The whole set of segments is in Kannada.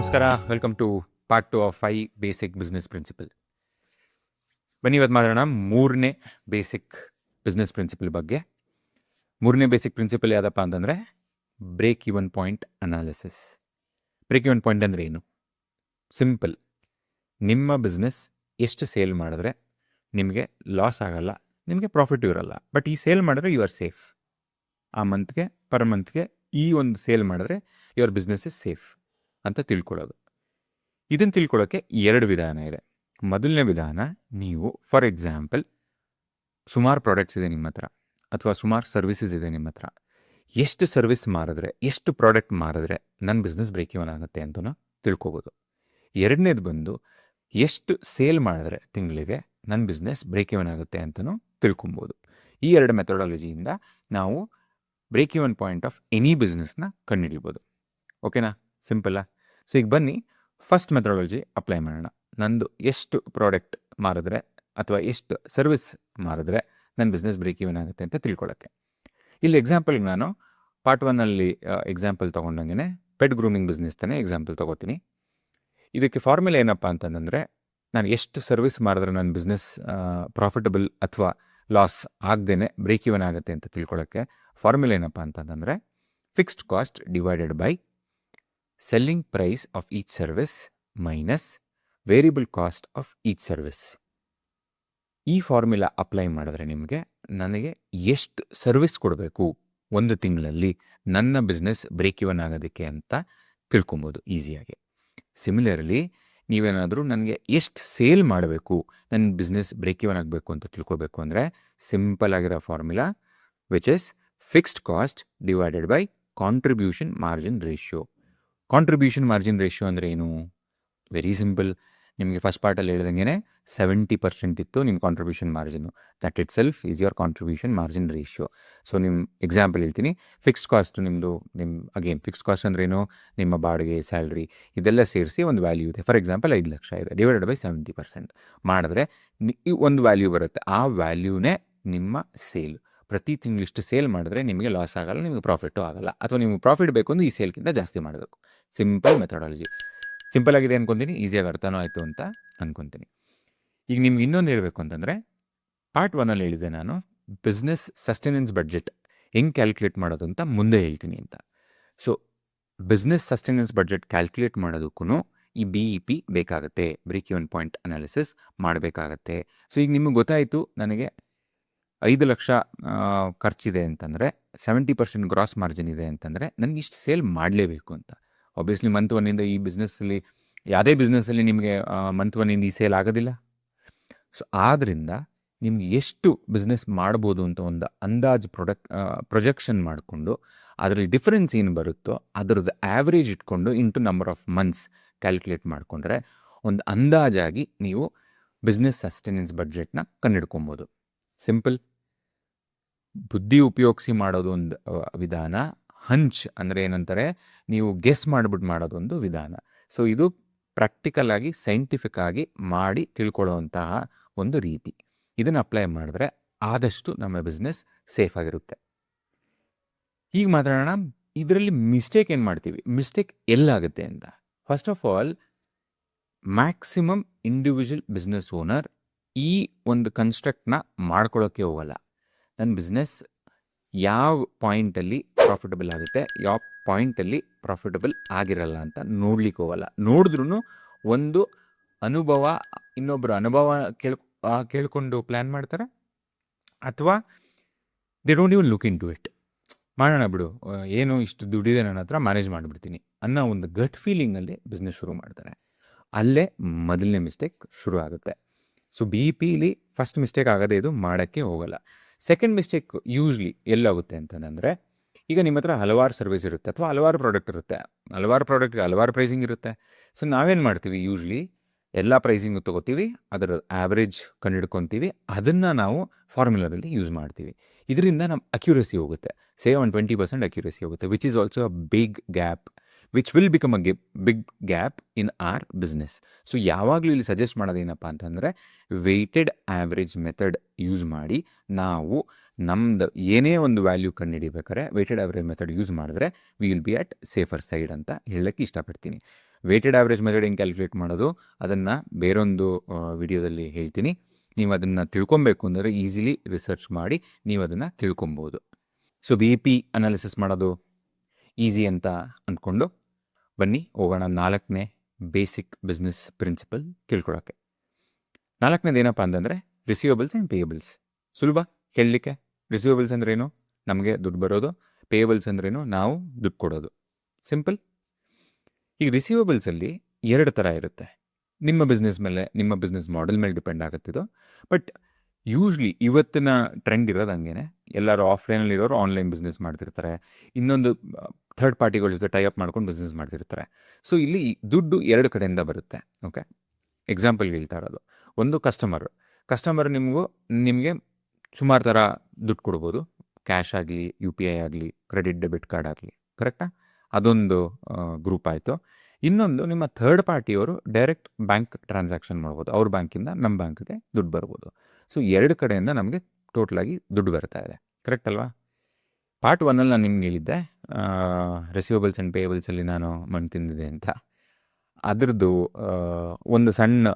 ನಮಸ್ಕಾರ, welcome to part 2 of 5 basic business principle. ಬನ್ನಿ ಇವತ್ತು ಮಾತಾಡೋಣ ಮೂರನೇ ಬೇಸಿಕ್ ಬಿಸ್ನೆಸ್ ಪ್ರಿನ್ಸಿಪಲ್ ಬಗ್ಗೆ. ಮೂರನೇ ಬೇಸಿಕ್ ಪ್ರಿನ್ಸಿಪಲ್ ಯಾವುದಪ್ಪ ಅಂತಂದರೆ break even point analysis. Break even point ಅಂದರೆ ಏನು? ಸಿಂಪಲ್. ನಿಮ್ಮ ಬಿಸ್ನೆಸ್ ಎಷ್ಟು ಸೇಲ್ ಮಾಡಿದ್ರೆ ನಿಮಗೆ ಲಾಸ್ ಆಗಲ್ಲ, ನಿಮಗೆ ಪ್ರಾಫಿಟ್ ಇರಲ್ಲ, ಬಟ್ ಈ ಸೇಲ್ ಮಾಡಿದ್ರೆ ಯು ಆರ್ ಸೇಫ್. ಆ ಮಂತ್ಗೆ ಪರ್ ಮಂತ್ಗೆ ಈ ಒಂದು ಸೇಲ್ ಮಾಡಿದ್ರೆ ಯುವರ್ ಬಿಸ್ನೆಸ್ ಇಸ್ ಸೇಫ್ ಅಂತ ತಿಳ್ಕೊಳ್ಳೋದು. ಇದನ್ನು ತಿಳ್ಕೊಳ್ಳೋಕ್ಕೆ 2 ವಿಧಾನ ಇದೆ. ಮೊದಲನೇ ವಿಧಾನ, ನೀವು ಫಾರ್ ಎಕ್ಸಾಂಪಲ್ ಸುಮಾರು ಪ್ರಾಡಕ್ಟ್ಸ್ ಇದೆ ನಿಮ್ಮ ಹತ್ರ, ಅಥವಾ ಸುಮಾರು ಸರ್ವಿಸಸ್ ಇದೆ ನಿಮ್ಮ ಹತ್ರ. ಎಷ್ಟು ಸರ್ವಿಸ್ ಮಾರಿದ್ರೆ, ಎಷ್ಟು ಪ್ರಾಡಕ್ಟ್ ಮಾರಿದ್ರೆ ನನ್ನ ಬಿಸ್ನೆಸ್ ಬ್ರೇಕ್ ಇವನ್ ಆಗುತ್ತೆ ಅಂತಲೂ ತಿಳ್ಕೊಬೋದು. ಎರಡನೇದು ಬಂದು, ಎಷ್ಟು ಸೇಲ್ ಮಾಡಿದ್ರೆ ತಿಂಗಳಿಗೆ ನನ್ನ ಬಿಸ್ನೆಸ್ ಬ್ರೇಕ್ ಇವನ್ ಆಗುತ್ತೆ ಅಂತಲೂ ತಿಳ್ಕೊಬೋದು. ಈ 2 ಮೆಥಡಾಲಜಿಯಿಂದ ನಾವು break even point of any ಬಿಸ್ನೆಸ್ನ ಕಂಡುಹಿಡಿಬೋದು. ಓಕೆನಾ? ಸಿಂಪಲ್ಲಾ? ಸೊ ಈಗ ಬನ್ನಿ ಫಸ್ಟ್ ಮೆಥಡಾಲಜಿ ಅಪ್ಲೈ ಮಾಡೋಣ. ನಂದು ಎಷ್ಟು ಪ್ರಾಡಕ್ಟ್ ಮಾರಿದ್ರೆ ಅಥವಾ ಎಷ್ಟು ಸರ್ವಿಸ್ ಮಾರಿದ್ರೆ ನನ್ನ ಬಿಸ್ನೆಸ್ ಬ್ರೇಕ್ ಇವನ್ ಆಗುತ್ತೆ ಅಂತ ತಿಳ್ಕೊಳ್ಳೋಕ್ಕೆ. ಇಲ್ಲಿ ಎಕ್ಸಾಂಪಲ್ಗೆ ನಾನು ಪಾರ್ಟ್ 1 ಎಕ್ಸಾಂಪಲ್ ತೊಗೊಂಡಂಗೆ ಪೆಟ್ ಗ್ರೂಮಿಂಗ್ ಬಿಸ್ನೆಸ್ ತಾನೇ ಎಕ್ಸಾಂಪಲ್ ತೊಗೋತೀನಿ. ಇದಕ್ಕೆ ಫಾರ್ಮುಲಾ ಏನಪ್ಪ ಅಂತಂದರೆ, ನಾನು ಎಷ್ಟು ಸರ್ವಿಸ್ ಮಾರಿದ್ರೆ ನನ್ನ ಬಿಸ್ನೆಸ್ ಪ್ರಾಫಿಟಬಲ್ ಅಥವಾ ಲಾಸ್ ಆಗದೇನೆ ಬ್ರೇಕ್ ಇವನ್ ಆಗುತ್ತೆ ಅಂತ ತಿಳ್ಕೊಳ್ಳೋಕ್ಕೆ ಫಾರ್ಮುಲಾ ಏನಪ್ಪ ಅಂತಂದರೆ, fixed cost divided by selling price of each service minus variable cost of each service. ಈ ಫಾರ್ಮುಲಾ ಅಪ್ಲೈ ಮಾಡಿದ್ರೆ ನಿಮಗೆ ನನಗೆ ಎಷ್ಟು ಸರ್ವಿಸ್ ಕೊಡಬೇಕು ಒಂದು ತಿಂಗಳಲ್ಲಿ ನನ್ನ ಬಿಸ್ನೆಸ್ ಬ್ರೇಕ್ ಇವನ್ ಆಗೋದಕ್ಕೆ ಅಂತ ತಿಳ್ಕೊಬೋದು ಈಸಿಯಾಗಿ. ಸಿಮಿಲರ್ಲಿ ನೀವೇನಾದರೂ ನನಗೆ ಎಷ್ಟು ಸೇಲ್ ಮಾಡಬೇಕು ನನ್ನ ಬಿಸ್ನೆಸ್ ಬ್ರೇಕ್ ಇವನ್ ಆಗಬೇಕು ಅಂತ ತಿಳ್ಕೊಬೇಕು ಅಂದರೆ, ಸಿಂಪಲ್ ಆಗಿರೋ formula which is fixed cost divided by contribution margin ratio. Contribution margin ratio ಅಂದರೆ ಏನು? Very simple. ನಿಮಗೆ ಫಸ್ಟ್ ಪಾರ್ಟಲ್ಲಿ ಹೇಳ್ದಂಗೆ 70% ಇತ್ತು ನಿಮ್ಮ contribution margin. That it self is your contribution margin ratio. So ನಿಮ್ಮ ಎಕ್ಸಾಂಪಲ್ ಹೇಳ್ತೀನಿ. ಫಿಕ್ಸ್ಡ್ ಕಾಸ್ಟು ನಿಮ್ಮದು ಅಗೇನ್ ಫಿಕ್ಸ್ಡ್ ಕಾಸ್ಟ್ ಅಂದ್ರೆ ಏನು? ನಿಮ್ಮ ಬಾಡಿಗೆ, ಸ್ಯಾಲ್ರಿ ಇದೆಲ್ಲ ಸೇರಿಸಿ ಒಂದು ವ್ಯಾಲ್ಯೂ ಇದೆ. ಫಾರ್ ಎಕ್ಸಾಂಪಲ್ 5 ಲಕ್ಷ ಇದೆ, ಡಿವೈಡೆಡ್ ಬೈ 70% ಮಾಡಿದ್ರೆ ಒಂದು ವ್ಯಾಲ್ಯೂ ಬರುತ್ತೆ. ಆ ವ್ಯಾಲ್ಯೂನೇ ನಿಮ್ಮ ಸೇಲ್. ಪ್ರತಿ ತಿಂಗಳು ಇಷ್ಟು ಸೇಲ್ ಮಾಡಿದ್ರೆ ನಿಮಗೆ ಲಾಸ್ ಆಗಲ್ಲ, ನಿಮಗೆ ಪ್ರಾಫಿಟು ಆಗಲ್ಲ. ಅಥವಾ ನಿಮಗೆ ಪ್ರಾಫಿಟ್ ಬೇಕು ಅಂದರೆ ಈ ಸೇಲ್ಗಿಂತ ಜಾಸ್ತಿ ಮಾಡಬೇಕು. Simple methodology. ಸಿಂಪಲ್ ಆಗಿದೆ ಅನ್ಕೊತೀನಿ, ಈಸಿಯಾಗಿ ಅರ್ಥನೂ ಆಯಿತು ಅಂತ ಅನ್ಕೊತೀನಿ. ಈಗ ನಿಮ್ಗೆ ಇನ್ನೊಂದು ಹೇಳಬೇಕು ಅಂತಂದರೆ, ಪಾರ್ಟ್ 1 ಹೇಳಿದೆ ನಾನು ಬಿಸ್ನೆಸ್ ಸಸ್ಟೆನೆನ್ಸ್ ಬಡ್ಜೆಟ್ ಹೆಂಗೆ ಕ್ಯಾಲ್ಕುಲೇಟ್ ಮಾಡೋದು ಅಂತ ಮುಂದೆ ಹೇಳ್ತೀನಿ ಅಂತ. So business sustenance budget calculate ಮಾಡೋದಕ್ಕೂ ಈ BEP ಬೇಕಾಗುತ್ತೆ, ಬ್ರೇಕ್ ಇವನ್ ಪಾಯಿಂಟ್ ಅನಾಲಿಸಿಸ್ ಮಾಡಬೇಕಾಗತ್ತೆ. ಸೊ ಈಗ ನಿಮಗೆ ಗೊತ್ತಾಯಿತು ನನಗೆ 5 ಲಕ್ಷ ಖರ್ಚಿದೆ ಅಂತಂದರೆ 70% ಗ್ರಾಸ್ ಮಾರ್ಜಿನ್ ಇದೆ ಅಂತಂದರೆ ನನಗೆ ಇಷ್ಟು ಸೇಲ್ ಮಾಡಲೇಬೇಕು ಅಂತ. ಆಬ್ವಿಯಸ್ಲಿ ಮಂತ್ 1 ಈ ಬಿಸ್ನೆಸ್ಸಲ್ಲಿ, ಯಾವುದೇ ಬಿಸ್ನೆಸ್ಸಲ್ಲಿ ನಿಮಗೆ ಮಂತ್ 1 ಈ ಸೇಲ್ ಆಗೋದಿಲ್ಲ. ಸೊ ಆದ್ದರಿಂದ ನಿಮ್ಗೆ ಎಷ್ಟು ಬಿಸ್ನೆಸ್ ಮಾಡ್ಬೋದು ಅಂತ ಒಂದು ಅಂದಾಜು ಪ್ರೊಜೆಕ್ಷನ್ ಮಾಡಿಕೊಂಡು ಅದರಲ್ಲಿ ಡಿಫರೆನ್ಸ್ ಏನು ಬರುತ್ತೋ ಅದರದ್ದು ಆ್ಯಾವ್ರೇಜ್ ಇಟ್ಕೊಂಡು into number of months calculate ಮಾಡಿಕೊಂಡ್ರೆ ಒಂದು ಅಂದಾಜಾಗಿ ನೀವು ಬಿಸ್ನೆಸ್ ಸಸ್ಟೆನೆನ್ಸ್ ಬಡ್ಜೆಟ್ನ ಕಂಡುಹಿಡ್ಕೊಬೋದು. ಸಿಂಪಲ್. ಬುದ್ಧಿ ಉಪಯೋಗಿಸಿ ಮಾಡೋದು ಒಂದು ವಿಧಾನ, ಹಂಚ್ ಅಂದರೆ ಏನಂತಾರೆ, ನೀವು ಗೆಸ್ ಮಾಡಿಬಿಟ್ಟು ಮಾಡೋದೊಂದು ವಿಧಾನ. ಸೊ ಇದು ಪ್ರಾಕ್ಟಿಕಲ್ ಆಗಿ ಸೈಂಟಿಫಿಕ್ ಆಗಿ ಮಾಡಿ ತಿಳ್ಕೊಳ್ಳೋವಂತಹ ಒಂದು ರೀತಿ. ಇದನ್ನು ಅಪ್ಲೈ ಮಾಡಿದ್ರೆ ಆದಷ್ಟು ನಮ್ಮ ಬಿಸ್ನೆಸ್ ಸೇಫ್ ಆಗಿರುತ್ತೆ. ಈಗ ಮಾತಾಡೋಣ ಇದರಲ್ಲಿ ಮಿಸ್ಟೇಕ್ ಏನು ಮಾಡ್ತೀವಿ, ಮಿಸ್ಟೇಕ್ ಎಲ್ಲಾಗುತ್ತೆ ಅಂತ. First of all, maximum individual business owner ಈ ಒಂದು ಕನ್ಸ್ಟ್ರಕ್ಟ್ನ ಮಾಡ್ಕೊಳ್ಳೋಕ್ಕೆ ಹೋಗಲ್ಲ. ನನ್ನ ಬಿಸ್ನೆಸ್ ಯಾವ ಪಾಯಿಂಟಲ್ಲಿ ಪ್ರಾಫಿಟಬಲ್ ಆಗುತ್ತೆ, ಯಾವ ಪಾಯಿಂಟಲ್ಲಿ ಪ್ರಾಫಿಟಬಲ್ ಆಗಿರಲ್ಲ ಅಂತ ನೋಡ್ಲಿಕ್ಕೆ ಹೋಗಲ್ಲ. ನೋಡಿದ್ರೂ ಒಂದು ಅನುಭವ, ಇನ್ನೊಬ್ಬರು ಅನುಭವ ಕೇಳ್ಕೊಂಡು ಪ್ಲ್ಯಾನ್ ಮಾಡ್ತಾರೆ, ಅಥವಾ they don't even look into it. ಮಾಡೋಣ ಬಿಡು, ಏನು ಇಷ್ಟು ದುಡ್ಡಿದೆ ನನ್ನ ಹತ್ರ, ಮ್ಯಾನೇಜ್ ಮಾಡಿಬಿಡ್ತೀನಿ ಅನ್ನೋ ಒಂದು ಗಟ್ ಫೀಲಿಂಗಲ್ಲಿ ಬಿಸ್ನೆಸ್ ಶುರು ಮಾಡ್ತಾರೆ. ಅಲ್ಲೇ ಮೊದಲನೇ ಮಿಸ್ಟೇಕ್ ಶುರು ಆಗುತ್ತೆ. ಸೊ BEPಲಿ ಫಸ್ಟ್ ಮಿಸ್ಟೇಕ್ ಆಗೋದೇ ಇದು, ಮಾಡೋಕ್ಕೆ ಹೋಗಲ್ಲ. ಸೆಕೆಂಡ್ ಮಿಸ್ಟೇಕ್ ಯೂಶ್ಲಿ ಎಲ್ಲಾಗುತ್ತೆ ಅಂತಂದರೆ, ಈಗ ನಿಮ್ಮ ಹತ್ರ ಹಲವಾರು ಸರ್ವಿಸ್ ಇರುತ್ತೆ ಅಥವಾ ಹಲವಾರು ಪ್ರಾಡಕ್ಟ್ ಇರುತ್ತೆ, ಹಲವಾರು ಪ್ರಾಡಕ್ಟ್ಗೆ ಹಲವಾರು ಪ್ರೈಸಿಂಗ್ ಇರುತ್ತೆ. ಸೊ ನಾವೇನು ಮಾಡ್ತೀವಿ, ಯೂಶ್ಲಿ ಎಲ್ಲ ಪ್ರೈಸಿಂಗು ತೊಗೋತೀವಿ, ಅದರ ಆ್ಯಾವ್ರೇಜ್ ಕಂಡುಹಿಡ್ಕೊತೀವಿ, ಅದನ್ನು ನಾವು ಫಾರ್ಮುಲಾದಲ್ಲಿ ಯೂಸ್ ಮಾಡ್ತೀವಿ. ಇದರಿಂದ ನಮ್ಮ ಅಕ್ಯುರಸಿ ಹೋಗುತ್ತೆ, ಒಂದು 20% ಅಕ್ಯುರಸಿ ಹೋಗುತ್ತೆ, which is also a big gap, which will become a big gap in our business. So ಯಾವಾಗಲೂ ಇಲ್ಲಿ ಸಜೆಸ್ಟ್ ಮಾಡೋದೇನಪ್ಪ ಅಂತಂದರೆ, ವೆಯ್ಟೆಡ್ ಆ್ಯಾವ್ರೇಜ್ ಮೆಥಡ್ ಯೂಸ್ ಮಾಡಿ ನಾವು ನಮ್ದು ಏನೇ ಒಂದು ವ್ಯಾಲ್ಯೂ ಕಂಡುಹಿಡಿಬೇಕಾದ್ರೆ ವೆಯ್ಟೆಡ್ ಆ್ಯಾವ್ರೇಜ್ ಮೆಥಡ್ ಯೂಸ್ ಮಾಡಿದ್ರೆ we will be at safer side ಅಂತ ಹೇಳೋಕ್ಕೆ ಇಷ್ಟಪಡ್ತೀನಿ. ವೇಟೆಡ್ ಆವ್ರೇಜ್ ಮೆಥಡ್ ಹೆಂಗೆ ಕ್ಯಾಲ್ಕುಲೇಟ್ ಮಾಡೋದು ಅದನ್ನು ಬೇರೊಂದು ವಿಡಿಯೋದಲ್ಲಿ ಹೇಳ್ತೀನಿ. ನೀವು ಅದನ್ನು ತಿಳ್ಕೊಬೇಕು ಅಂದರೆ ಈಸಿಲಿ ರಿಸರ್ಚ್ ಮಾಡಿ ನೀವು ಅದನ್ನು ತಿಳ್ಕೊಬೋದು. ಸೊ BP ಅನಾಲಿಸಿಸ್ ಮಾಡೋದು ಈಸಿ ಅಂತ ಅಂದ್ಕೊಂಡು ಬನ್ನಿ ಹೋಗೋಣ 4ನೇ ಬೇಸಿಕ್ ಬಿಸ್ನೆಸ್ ಪ್ರಿನ್ಸಿಪಲ್ ತಿಳ್ಕೊಳಕ್ಕೆ. 4ನೇದು ಏನಪ್ಪ ಅಂತಂದರೆ ರಿಸೀವಬಲ್ಸ್ ಆ್ಯಂಡ್ ಪೇಯಬಲ್ಸ್. ಸುಲಭ ಹೇಳಲಿಕ್ಕೆ. ರಿಸೀವಬಲ್ಸ್ ಅಂದ್ರೇನು? ನಮಗೆ ದುಡ್ಡು ಬರೋದು. ಪೇಯಬಲ್ಸ್ ಅಂದ್ರೇನು? ನಾವು ದುಡ್ಡು ಕೊಡೋದು. ಸಿಂಪಲ್. ಈಗ ರಿಸೀವಬಲ್ಸಲ್ಲಿ 2 ಥರ ಇರುತ್ತೆ. ನಿಮ್ಮ ಬಿಸ್ನೆಸ್ ಮೇಲೆ, ನಿಮ್ಮ ಬಿಸ್ನೆಸ್ ಮಾಡೆಲ್ ಮೇಲೆ ಡಿಪೆಂಡ್ ಆಗುತ್ತಿದ್ದು. ಬಟ್ ಯೂಶ್ವಲಿ ಇವತ್ತಿನ ಟ್ರೆಂಡ್ ಇರೋದು ಹಂಗೇನೆ. ಎಲ್ಲರೂ ಆಫ್ಲೈನಲ್ಲಿ ಇರೋರು ಆನ್ಲೈನ್ ಬಿಸ್ನೆಸ್ ಮಾಡ್ತಿರ್ತಾರೆ. ಇನ್ನೊಂದು ಥರ್ಡ್ ಪಾರ್ಟಿಗಳ ಜೊತೆ ಟೈ ಅಪ್ ಮಾಡ್ಕೊಂಡು ಬಿಸ್ನೆಸ್ ಮಾಡ್ತಿರ್ತಾರೆ. ಸೊ ಇಲ್ಲಿ ದುಡ್ಡು 2 ಕಡೆಯಿಂದ ಬರುತ್ತೆ. ಓಕೆ, ಎಕ್ಸಾಂಪಲ್ಗೆ ಹೇಳ್ತಾ ಇರೋದು. ಒಂದು ಕಸ್ಟಮರ್ ನಿಮಗೆ ಸುಮಾರು ಥರ ದುಡ್ಡು ಕೊಡ್ಬೋದು. ಕ್ಯಾಶ್ ಆಗಲಿ, UPI ಆಗಲಿ, ಕ್ರೆಡಿಟ್ ಡೆಬಿಟ್ ಕಾರ್ಡ್ ಆಗಲಿ. ಕರೆಕ್ಟಾ? ಅದೊಂದು ಗ್ರೂಪ್ ಆಯಿತು. ಇನ್ನೊಂದು ನಿಮ್ಮ ಥರ್ಡ್ ಪಾರ್ಟಿಯವರು ಡೈರೆಕ್ಟ್ ಬ್ಯಾಂಕ್ ಟ್ರಾನ್ಸಾಕ್ಷನ್ ಮಾಡ್ಬೋದು. ಅವ್ರ ಬ್ಯಾಂಕಿಂದ ನಮ್ಮ ಬ್ಯಾಂಕ್ಗೆ ದುಡ್ಡು ಬರ್ಬೋದು. ಸೊ 2 ಕಡೆಯಿಂದ ನಮಗೆ ಟೋಟಲಾಗಿ ದುಡ್ಡು ಬರ್ತಾ ಇದೆ. ಕರೆಕ್ಟ್ ಅಲ್ವಾ? ಪಾರ್ಟ್ 1ಅಲ್ಲಿ ನಾನು ನಿಮ್ಗೆ ಹೇಳಿದ್ದೆ ರಿಸೀವಬಲ್ಸ್ ಆ್ಯಂಡ್ ಪೇಯಬಲ್ಸಲ್ಲಿ ನಾನು ಮಣ್ಣು ತಿಂದಿದೆ ಅಂತ. ಅದರದ್ದು ಒಂದು ಸಣ್ಣ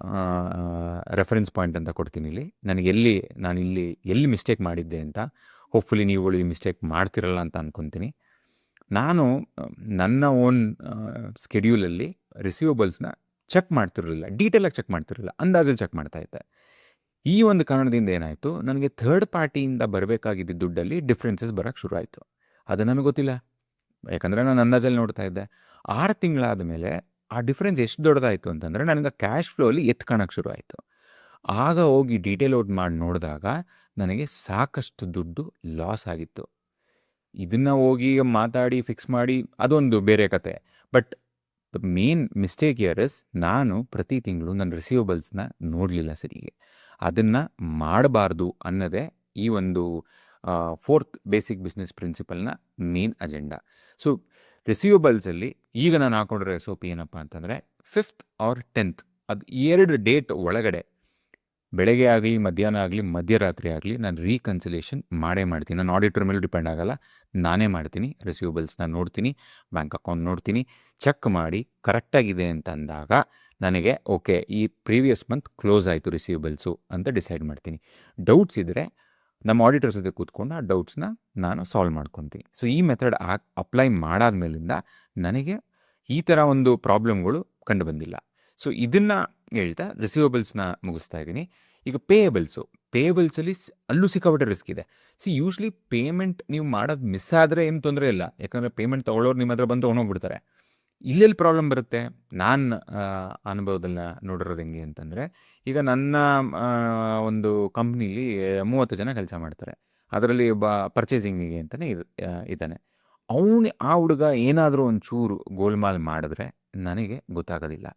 ರೆಫರೆನ್ಸ್ ಪಾಯಿಂಟ್ ಅಂತ ಕೊಡ್ತೀನಿ ಇಲ್ಲಿ. ನಾನು ಎಲ್ಲಿ ಮಿಸ್ಟೇಕ್ ಮಾಡಿದ್ದೆ ಅಂತ. ಹೋಪ್ಫುಲಿ ನೀವುಗಳು ಈ ಮಿಸ್ಟೇಕ್ ಮಾಡ್ತಿರಲ್ಲ ಅಂತ ಅಂದ್ಕೊತೀನಿ. ನಾನು ನನ್ನ ಓನ್ ಸ್ಕೆಡ್ಯೂಲಲ್ಲಿ ರಿಸೀವಬಲ್ಸ್ನ ಚೆಕ್ ಮಾಡ್ತಿರಲಿಲ್ಲ, ಡೀಟೇಲಾಗಿ ಚೆಕ್ ಮಾಡ್ತಿರಲಿಲ್ಲ, ಅಂದಾಜಲ್ಲಿ ಚೆಕ್ ಮಾಡ್ತಾಯಿದ್ದೆ. ಈ ಒಂದು ಕಾರಣದಿಂದ ಏನಾಯಿತು, ನನಗೆ ಥರ್ಡ್ ಪಾರ್ಟಿಯಿಂದ ಬರಬೇಕಾಗಿದ್ದ ದುಡ್ಡಲ್ಲಿ ಡಿಫ್ರೆನ್ಸಸ್ ಬರೋಕ್ಕೆ ಶುರು ಆಯಿತು. ಅದು ನನಗೆ ಗೊತ್ತಿಲ್ಲ, ಯಾಕಂದರೆ ನಾನು ಅಂದಾಜಲ್ಲಿ ನೋಡ್ತಾ ಇದ್ದೆ. 6 ತಿಂಗಳಾದ ಮೇಲೆ ಆ ಡಿಫ್ರೆನ್ಸ್ ಎಷ್ಟು ದೊಡ್ಡದಾಯಿತು ಅಂತಂದರೆ ನನಗೆ ಕ್ಯಾಶ್ ಫ್ಲೋಲಿ ಎತ್ಕೊಳಕ್ಕೆ ಶುರು ಆಯಿತು. ಆಗ ಹೋಗಿ ಡೀಟೇಲ್ ಔಟ್ ಮಾಡಿ ನೋಡಿದಾಗ ನನಗೆ ಸಾಕಷ್ಟು ದುಡ್ಡು ಲಾಸ್ ಆಗಿತ್ತು. ಇದನ್ನು ಹೋಗಿ ಮಾತಾಡಿ ಫಿಕ್ಸ್ ಮಾಡಿ ಅದೊಂದು ಬೇರೆ ಕತೆ. But the main mistake here is ನಾನು ಪ್ರತಿ ತಿಂಗಳು ನನ್ನ ರಿಸೀವಬಲ್ಸ್ನ ನೋಡಲಿಲ್ಲ ಸರಿಗೆ. ಅದನ್ನು ಮಾಡಬಾರ್ದು ಅನ್ನೋದೇ ಈ ಒಂದು 4th ಬೇಸಿಕ್ ಬಿಸ್ನೆಸ್ ಪ್ರಿನ್ಸಿಪಲ್ನ ಮೇನ್ ಅಜೆಂಡಾ. ಸೊ ರಿಸೀವಬಲ್ಸಲ್ಲಿ ಈಗ ನಾನು ಹಾಕೊಂಡಿರೋ SOP ಏನಪ್ಪ ಅಂತಂದರೆ 5th or 10th ಅದು 2 ಡೇಟ್ ಒಳಗಡೆ ಬೆಳಗ್ಗೆ ಆಗಲಿ, ಮಧ್ಯಾಹ್ನ ಆಗಲಿ, ಮಧ್ಯರಾತ್ರಿ ಆಗಲಿ ನಾನು ರೀಕನ್ಸಿಲೇಷನ್ ಮಾಡೇ ಮಾಡ್ತೀನಿ. ನಾನು ಆಡಿಟರ್ ಮೇಲೂ ಡಿಪೆಂಡ್ ಆಗಲ್ಲ, ನಾನೇ ಮಾಡ್ತೀನಿ. ರಿಸೀವಬಲ್ಸ್ನ ನೋಡ್ತೀನಿ, ಬ್ಯಾಂಕ್ ಅಕೌಂಟ್ ನೋಡ್ತೀನಿ, ಚೆಕ್ ಮಾಡಿ ಕರೆಕ್ಟಾಗಿದೆ ಅಂತ ಅಂದಾಗ ನನಗೆ ಓಕೆ, ಈ ಪ್ರೀವಿಯಸ್ ಮಂತ್ ಕ್ಲೋಸ್ ಆಯಿತು ರಿಸೀವಬಲ್ಸು ಅಂತ ಡಿಸೈಡ್ ಮಾಡ್ತೀನಿ. ಡೌಟ್ಸ್ ಇದ್ದರೆ ನಮ್ಮ ಆಡಿಟರ್ಸ್ ಜೊತೆ ಕೂತ್ಕೊಂಡು ಆ ಡೌಟ್ಸ್ನ ನಾನು ಸಾಲ್ವ್ ಮಾಡ್ಕೊತೀನಿ. ಸೊ ಈ ಮೆಥಡ್ ಅಪ್ಲೈ ಮಾಡಾದ್ಮೇಲಿಂದ ನನಗೆ ಈ ಥರ ಒಂದು ಪ್ರಾಬ್ಲಮ್ಗಳು ಕಂಡು ಬಂದಿಲ್ಲ. ಸೊ ಇದನ್ನು ಹೇಳ್ತಾ ರಿಸೀವಬಲ್ಸ್ನ ಮುಗಿಸ್ತಾ ಇದ್ದೀನಿ. ಈಗ ಪೇಯಬಲ್ಸಲ್ಲಿ ಅಲ್ಲೂ ಸಿಕ್ಕಾಪಟ್ಟೆ ರಿಸ್ಕ್ ಇದೆ. ಯೂಶ್ವಲಿ ಪೇಮೆಂಟ್ ನೀವು ಮಾಡೋದು ಮಿಸ್ ಆದರೆ ಏನು ತೊಂದರೆ ಇಲ್ಲ, ಯಾಕಂದರೆ ಪೇಮೆಂಟ್ ತೊಗೊಳ್ಳೋರು ನಿಮ್ಮ ಹತ್ರ ಬಂದು ತೊಗೊಂಡೋಗ್ಬಿಡ್ತಾರೆ. ಇಲ್ಲೆಲ್ಲಿ ಪ್ರಾಬ್ಲಮ್ ಬರುತ್ತೆ, ನಾನು ಅನುಭವದಲ್ಲಿ ನೋಡಿರೋದು ಹೆಂಗೆ ಅಂತಂದರೆ, ಈಗ ನನ್ನ ಒಂದು ಕಂಪ್ನೀಲಿ 30 ಜನ ಕೆಲಸ ಮಾಡ್ತಾರೆ. ಅದರಲ್ಲಿ ಒಬ್ಬ ಪರ್ಚೇಸಿಂಗಿಗೆ ಅಂತಲೇ ಇದ್ದಾನೆ. ಆ ಹುಡುಗ ಏನಾದರೂ ಒಂಚೂರು ಗೋಲ್ಮಾಲ್ ಮಾಡಿದ್ರೆ ನನಗೆ ಗೊತ್ತಾಗೋದಿಲ್ಲ.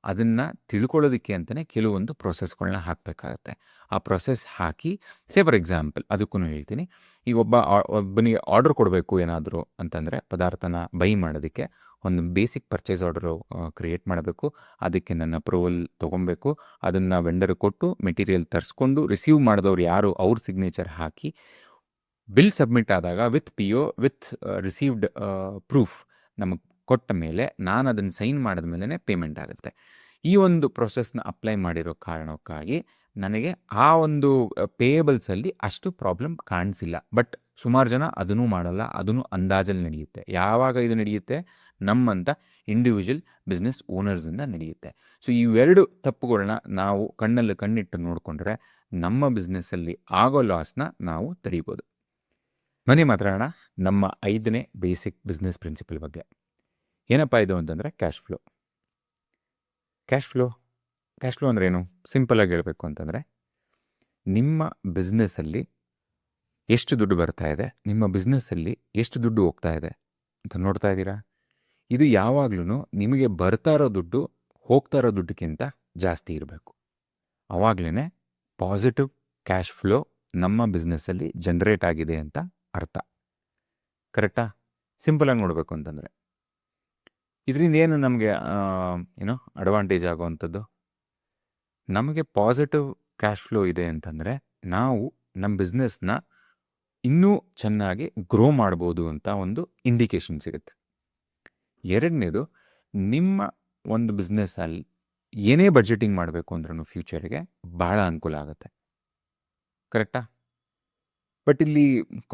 ಅದನ್ನು ತಿಳ್ಕೊಳ್ಳೋದಕ್ಕೆ ಅಂತಲೇ ಕೆಲವೊಂದು ಪ್ರೊಸೆಸ್ಗಳನ್ನ ಹಾಕಬೇಕಾಗತ್ತೆ. ಆ ಪ್ರೊಸೆಸ್ ಹಾಕಿ ಫಾರ್ ಎಕ್ಸಾಂಪಲ್ ಅದಕ್ಕೂ ಹೇಳ್ತೀನಿ. ಈಗ ಒಬ್ಬನಿಗೆ ಆರ್ಡರ್ ಕೊಡಬೇಕು ಏನಾದರೂ ಅಂತಂದರೆ, ಪದಾರ್ಥನ ಬೈ ಮಾಡೋದಕ್ಕೆ ಒಂದು ಬೇಸಿಕ್ ಪರ್ಚೇಸ್ ಆರ್ಡರು ಕ್ರಿಯೇಟ್ ಮಾಡಬೇಕು. ಅದಕ್ಕೆ ನನ್ನ ಅಪ್ರೂವಲ್ ತೊಗೊಬೇಕು. ಅದನ್ನು ವೆಂಡರ್ ಕೊಟ್ಟು ಮೆಟೀರಿಯಲ್ ತರಿಸ್ಕೊಂಡು ರಿಸೀವ್ ಮಾಡಿದವ್ರು ಯಾರು ಅವ್ರ ಸಿಗ್ನೇಚರ್ ಹಾಕಿ ಬಿಲ್ ಸಬ್ಮಿಟ್ ಆದಾಗ with PO with received proof ನಮಗೆ ಕೊಟ್ಟ ಮೇಲೆ ನಾನು ಅದನ್ನು ಸೈನ್ ಮಾಡಿದ ಮೇಲೇ ಪೇಮೆಂಟ್ ಆಗುತ್ತೆ. ಈ ಒಂದು ಪ್ರೊಸೆಸ್ನ ಅಪ್ಲೈ ಮಾಡಿರೋ ಕಾರಣಕ್ಕಾಗಿ ನನಗೆ ಆ ಒಂದು ಪೇಯಬಲ್ಸಲ್ಲಿ ಅಷ್ಟು ಪ್ರಾಬ್ಲಮ್ ಕಾಣಿಸಿಲ್ಲ. ಬಟ್ ಸುಮಾರು ಜನ ಅದನ್ನು ಮಾಡಲ್ಲ, ಅದನ್ನು ಅಂದಾಜಲ್ಲಿ ನಡೆಯುತ್ತೆ. ಯಾವಾಗ ಇದು ನಡೆಯುತ್ತೆ? ನಮ್ಮಂಥ ಇಂಡಿವಿಜುವಲ್ ಬಿಸ್ನೆಸ್ ಓನರ್ಸಿಂದ ನಡೆಯುತ್ತೆ. ಸೊ ಈ 2 ತಪ್ಪುಗಳನ್ನ ನಾವು ಕಣ್ಣಿಟ್ಟು ನೋಡಿಕೊಂಡ್ರೆ ನಮ್ಮ ಬಿಸ್ನೆಸ್ಸಲ್ಲಿ ಆಗೋ ಲಾಸ್ನ ನಾವು ತಡೀಬೋದು. ಬನ್ನಿ ಮಾತಾಡೋಣ ನಮ್ಮ 5ನೇ ಬೇಸಿಕ್ ಬಿಸ್ನೆಸ್ ಪ್ರಿನ್ಸಿಪಲ್ ಬಗ್ಗೆ. ಏನಪ್ಪ ಇದು ಅಂತಂದರೆ ಕ್ಯಾಶ್ ಫ್ಲೋ ಅಂದರೆ ಏನು? ಸಿಂಪಲಾಗಿ ಹೇಳಬೇಕು ಅಂತಂದರೆ, ನಿಮ್ಮ ಬಿಸ್ನೆಸ್ಸಲ್ಲಿ ಎಷ್ಟು ದುಡ್ಡು ಬರ್ತಾ ಇದೆ, ನಿಮ್ಮ ಬಿಸ್ನೆಸ್ಸಲ್ಲಿ ಎಷ್ಟು ದುಡ್ಡು ಹೋಗ್ತಾ ಇದೆ ಅಂತ ನೋಡ್ತಾ ಇದ್ದೀರಾ? ಇದು ಯಾವಾಗ್ಲೂ ನಿಮಗೆ ಬರ್ತಾ ಇರೋ ದುಡ್ಡು ಹೋಗ್ತಾ ಇರೋ ದುಡ್ಡಕ್ಕಿಂತ ಜಾಸ್ತಿ ಇರಬೇಕು. ಆವಾಗಲೇ ಪಾಸಿಟಿವ್ ಕ್ಯಾಶ್ ಫ್ಲೋ ನಮ್ಮ ಬಿಸ್ನೆಸ್ಸಲ್ಲಿ ಜನ್ರೇಟ್ ಆಗಿದೆ ಅಂತ ಅರ್ಥ. ಕರೆಕ್ಟಾ? ಸಿಂಪಲಾಗಿ ನೋಡಬೇಕು ಅಂತಂದರೆ ಇದರಿಂದ ಏನು ನಮಗೆ ಅಡ್ವಾಂಟೇಜ್ ಆಗೋವಂಥದ್ದು? ನಮಗೆ ಪಾಸಿಟಿವ್ ಕ್ಯಾಶ್ ಫ್ಲೋ ಇದೆ ಅಂತಂದರೆ ನಾವು ನಮ್ಮ ಬಿಸ್ನೆಸ್ನ ಇನ್ನೂ ಚೆನ್ನಾಗಿ ಗ್ರೋ ಮಾಡ್ಬೋದು ಅಂತ ಒಂದು ಇಂಡಿಕೇಶನ್ ಸಿಗುತ್ತೆ. 2ನೇದು, ನಿಮ್ಮ ಒಂದು ಬಿಸ್ನೆಸ್ಸಲ್ಲಿ ಏನೇ ಬಡ್ಜೆಟಿಂಗ್ ಮಾಡಬೇಕು ಅಂದ್ರೂ ಫ್ಯೂಚರ್ಗೆ ಭಾಳ ಅನುಕೂಲ ಆಗುತ್ತೆ. ಕರೆಕ್ಟಾ? ಬಟ್ ಇಲ್ಲಿ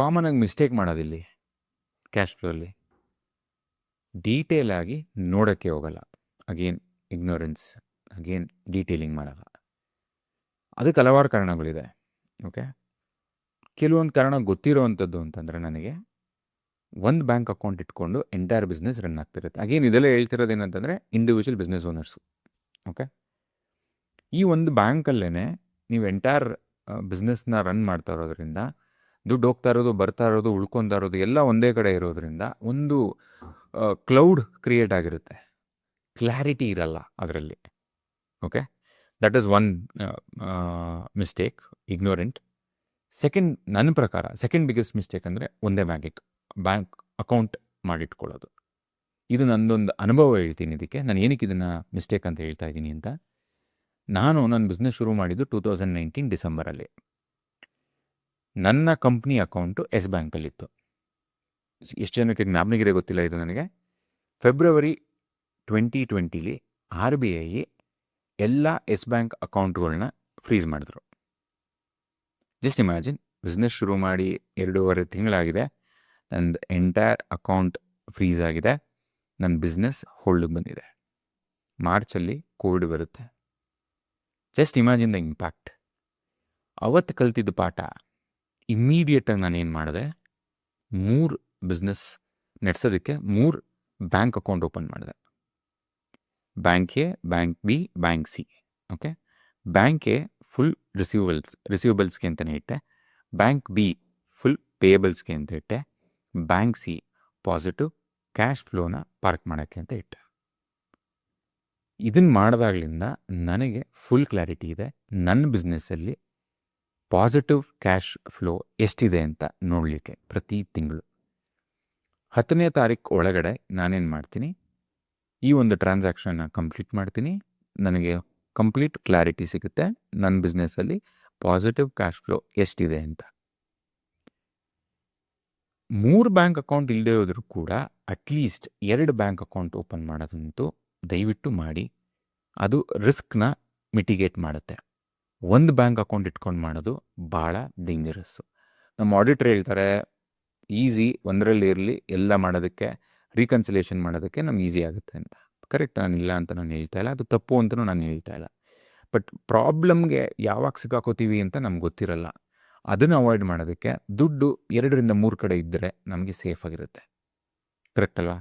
ಕಾಮನಾಗಿ ಮಿಸ್ಟೇಕ್ ಮಾಡೋದಿಲ್ಲಿ ಕ್ಯಾಶ್ ಫ್ಲೋಲ್ಲಿ ಡೀಟೇಲ್ ಆಗಿ ನೋಡೋಕ್ಕೆ ಹೋಗಲ್ಲ. ಅಗೇನ್ ಇಗ್ನೋರೆನ್ಸ್, ಅಗೇನ್ ಡೀಟೇಲಿಂಗ್ ಮಾಡಲ್ಲ. ಅದಕ್ಕೆ ಹಲವಾರು ಕಾರಣಗಳಿದೆ. ಓಕೆ, ಕೆಲವೊಂದು ಕಾರಣ ಗೊತ್ತಿರೋವಂಥದ್ದು ಅಂತಂದರೆ, ನನಗೆ ಒಂದು ಬ್ಯಾಂಕ್ ಅಕೌಂಟ್ ಇಟ್ಕೊಂಡು ಎಂಟೈರ್ ಬಿಸ್ನೆಸ್ ರನ್ ಆಗ್ತಿರುತ್ತೆ. ಅಗೇನ್ ಇದೆಲ್ಲ ಹೇಳ್ತಿರೋದು ಏನಂತಂದರೆ ಇಂಡಿವಿಜುವಲ್ ಬಿಸ್ನೆಸ್ ಓನರ್ಸು. ಓಕೆ, ಈ ಒಂದು ಬ್ಯಾಂಕಲ್ಲೇ ನೀವು ಎಂಟೈರ್ ಬಿಸ್ನೆಸ್ನ ರನ್ ಮಾಡ್ತಾ ಇರೋದ್ರಿಂದ, ದುಡ್ಡು ಹೋಗ್ತಾ ಇರೋದು, ಬರ್ತಾ ಇರೋದು, ಉಳ್ಕೊತಾ ಇರೋದು ಎಲ್ಲ ಒಂದೇ ಕಡೆ ಇರೋದ್ರಿಂದ ಒಂದು ಕ್ಲೌಡ್ ಕ್ರಿಯೇಟ್ ಆಗಿರುತ್ತೆ. ಕ್ಲಾರಿಟಿ ಇರಲ್ಲ ಅದರಲ್ಲಿ. Okay, that is one mistake, ignorant. Second, ನನ್ನ ಪ್ರಕಾರ ಸೆಕೆಂಡ್ ಬಿಗ್ಗೆಸ್ಟ್ ಮಿಸ್ಟೇಕ್ ಅಂದರೆ ಒಂದೇ ಬ್ಯಾಂಕ್ ಅಕೌಂಟ್ ಮಾಡಿಟ್ಕೊಳ್ಳೋದು. ಇದು ನನ್ನದೊಂದು ಅನುಭವ ಹೇಳ್ತೀನಿ. ಇದಕ್ಕೆ ನಾನು ಏನಕ್ಕೆ ಇದನ್ನು ಮಿಸ್ಟೇಕ್ ಅಂತ ಹೇಳ್ತಾ ಇದ್ದೀನಿ ಅಂತ, ನಾನು ನನ್ನ ಬಿಸ್ನೆಸ್ ಶುರು ಮಾಡಿದ್ದು 2019 ಡಿಸೆಂಬರಲ್ಲಿ. ನನ್ನ ಕಂಪ್ನಿ ಅಕೌಂಟು ಎಸ್ ಬ್ಯಾಂಕಲ್ಲಿತ್ತು. ಎಷ್ಟು ಜನಕ್ಕೆ ಜ್ಞಾಪನಗಿದೆ ಗೊತ್ತಿಲ್ಲ ಇದು ನನಗೆ. ಫೆಬ್ರವರಿ 2020 RBI ಎಲ್ಲ ಎಸ್ ಬ್ಯಾಂಕ್ ಅಕೌಂಟ್ಗಳನ್ನ ಫ್ರೀಸ್ ಮಾಡಿದ್ರು. ಜಸ್ಟ್ ಇಮ್ಯಾಜಿನ್, ಬಿಸ್ನೆಸ್ ಶುರು ಮಾಡಿ 2.5 ತಿಂಗಳಾಗಿದೆ, ನಂದು ಎಂಟೈರ್ ಅಕೌಂಟ್ ಫ್ರೀಸ್ ಆಗಿದೆ, ನನ್ನ ಬಿಸ್ನೆಸ್ ಹೋಲ್ಡಿಗೆ ಬಂದಿದೆ. ಮಾರ್ಚಲ್ಲಿ ಕೋವಿಡ್ ಬರುತ್ತೆ. Just imagine the impact. ಅವತ್ತು ಕಲ್ತಿದ್ದ ಪಾಠ ಇಮ್ಮಿಡಿಯೇಟಾಗಿ ನಾನೇನು ಮಾಡಿದೆ, 3 ಬಿಸ್ನೆಸ್ ನಡೆಸೋದಕ್ಕೆ 3 ಬ್ಯಾಂಕ್ ಅಕೌಂಟ್ ಓಪನ್ ಮಾಡಿದೆ. Bank A, bank B, bank C. Okay, bank A full ರಿಸೀವಬಲ್ಸ್ಗೆ ಅಂತಲೇ ಇಟ್ಟೆ, ಬ್ಯಾಂಕ್ ಬಿ ಫುಲ್ ಪೇಯಬಲ್ಸ್ಗೆ ಅಂತ ಇಟ್ಟೆ, ಬ್ಯಾಂಕ್ ಸಿ ಪಾಸಿಟಿವ್ ಕ್ಯಾಶ್ ಫ್ಲೋನ ಪಾರ್ಕ್ ಮಾಡೋಕ್ಕೆ ಅಂತ ಇಟ್ಟೆ. ಇದನ್ನು ಮಾಡಿದಾಗಲಿಂದ ನನಗೆ ಫುಲ್ ಕ್ಲಾರಿಟಿ ಇದೆ, ನನ್ನ ಬಿಸ್ನೆಸ್ಸಲ್ಲಿ ಪಾಸಿಟಿವ್ ಕ್ಯಾಶ್ ಫ್ಲೋ ಎಷ್ಟಿದೆ ಅಂತ ನೋಡಲಿಕ್ಕೆ. ಪ್ರತಿ ತಿಂಗಳು 10ನೇ ತಾರೀಕು ಒಳಗಡೆ ನಾನೇನು ಮಾಡ್ತೀನಿ, ಈ ಒಂದು ಟ್ರಾನ್ಸಾಕ್ಷನ್ನ ಕಂಪ್ಲೀಟ್ ಮಾಡ್ತೀನಿ. ನನಗೆ ಕಂಪ್ಲೀಟ್ ಕ್ಲಾರಿಟಿ ಸಿಗುತ್ತೆ ನನ್ನ ಬಿಸ್ನೆಸ್ಸಲ್ಲಿ ಪಾಸಿಟಿವ್ ಕ್ಯಾಶ್ ಫ್ಲೋ ಎಷ್ಟಿದೆ ಅಂತ. 3 ಬ್ಯಾಂಕ್ ಅಕೌಂಟ್ ಇಲ್ಲದೆ ಹೋದರೂ ಕೂಡ ಅಟ್ಲೀಸ್ಟ್ 2 ಬ್ಯಾಂಕ್ ಅಕೌಂಟ್ ಓಪನ್ ಮಾಡೋದಂತೂ ದಯವಿಟ್ಟು ಮಾಡಿ. ಅದು ರಿಸ್ಕ್ನ ಮಿಟಿಗೇಟ್ ಮಾಡುತ್ತೆ. ಒಂದು ಬ್ಯಾಂಕ್ ಅಕೌಂಟ್ ಇಟ್ಕೊಂಡು ಮಾಡೋದು ಭಾಳ ಡೇಂಜರಸ್ಸು. ನಮ್ಮ ಆಡಿಟ್ರ್ ಹೇಳ್ತಾರೆ, ಈಸಿ ಒಂದರಲ್ಲಿ ಇರಲಿ, ಎಲ್ಲ ಮಾಡೋದಕ್ಕೆ, ರೀಕನ್ಸಿಲೇಷನ್ ಮಾಡೋದಕ್ಕೆ ನಮ್ಗೆ ಈಸಿ ಆಗುತ್ತೆ ಅಂತ. ಕರೆಕ್ಟ್, ನಾನಿಲ್ಲ ಅಂತ ನಾನು ಹೇಳ್ತಾ ಇಲ್ಲ, ಅದು ತಪ್ಪು ಅಂತಲೂ ನಾನು ಹೇಳ್ತಾ ಇಲ್ಲ. ಬಟ್ ಪ್ರಾಬ್ಲಮ್ಗೆ ಯಾವಾಗ ಸಿಕ್ಕಾಕೋತೀವಿ ಅಂತ ನಮ್ಗೆ ಗೊತ್ತಿರಲ್ಲ. ಅದನ್ನು ಅವಾಯ್ಡ್ ಮಾಡೋದಕ್ಕೆ ದುಡ್ಡು 2ರಿಂದ 3 ಕಡೆ ಇದ್ದರೆ ನಮಗೆ ಸೇಫ್ ಆಗಿರುತ್ತೆ. ಕರೆಕ್ಟ್ ಅಲ್ವಾ?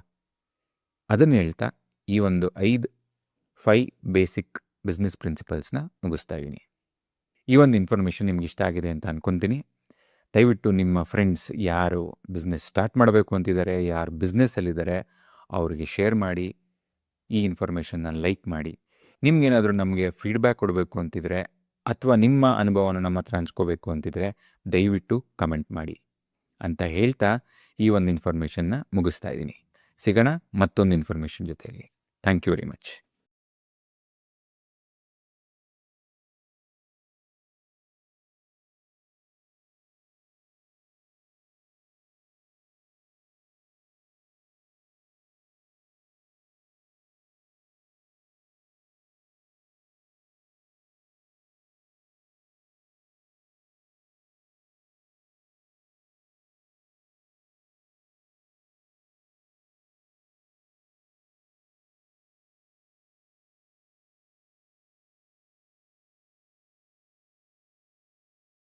ಅದನ್ನು ಹೇಳ್ತಾ ಈ ಒಂದು 5 ಬೇಸಿಕ್ ಬಿಸ್ನೆಸ್ ಪ್ರಿನ್ಸಿಪಲ್ಸ್ನ ಮುಗಿಸ್ತಾ ಇದ್ದೀನಿ. ಈ ಒಂದು ಇನ್ಫಾರ್ಮೇಷನ್ ನಿಮ್ಗೆ ಇಷ್ಟ ಆಗಿದೆ ಅಂತ ಅಂದ್ಕೊತೀನಿ. ದಯವಿಟ್ಟು ನಿಮ್ಮ ಫ್ರೆಂಡ್ಸ್ ಯಾರು ಬಿಸ್ನೆಸ್ ಸ್ಟಾರ್ಟ್ ಮಾಡಬೇಕು ಅಂತಿದ್ದಾರೆ, ಯಾರು ಬಿಸ್ನೆಸ್ಸಲ್ಲಿದ್ದಾರೆ, ಅವ್ರಿಗೆ ಶೇರ್ ಮಾಡಿ. ಈ ಇನ್ಫಾರ್ಮೇಷನ್ನ ಲೈಕ್ ಮಾಡಿ. ನಿಮ್ಗೇನಾದರೂ ನಮಗೆ ಫೀಡ್ಬ್ಯಾಕ್ ಕೊಡಬೇಕು ಅಂತಿದ್ರೆ, ಅಥವಾ ನಿಮ್ಮ ಅನುಭವನ ನಮ್ಮ ಹತ್ರ ಹಂಚ್ಕೋಬೇಕು ಅಂತಿದ್ರೆ ದಯವಿಟ್ಟು ಕಮೆಂಟ್ ಮಾಡಿ ಅಂತ ಹೇಳ್ತಾ ಈ ಒಂದು ಇನ್ಫಾರ್ಮೇಷನ್ನ ಮುಗಿಸ್ತಾ ಇದ್ದೀನಿ. ಸಿಗೋಣ ಮತ್ತೊಂದು ಇನ್ಫಾರ್ಮೇಷನ್ ಜೊತೆಯಲ್ಲಿ. Thank you very much.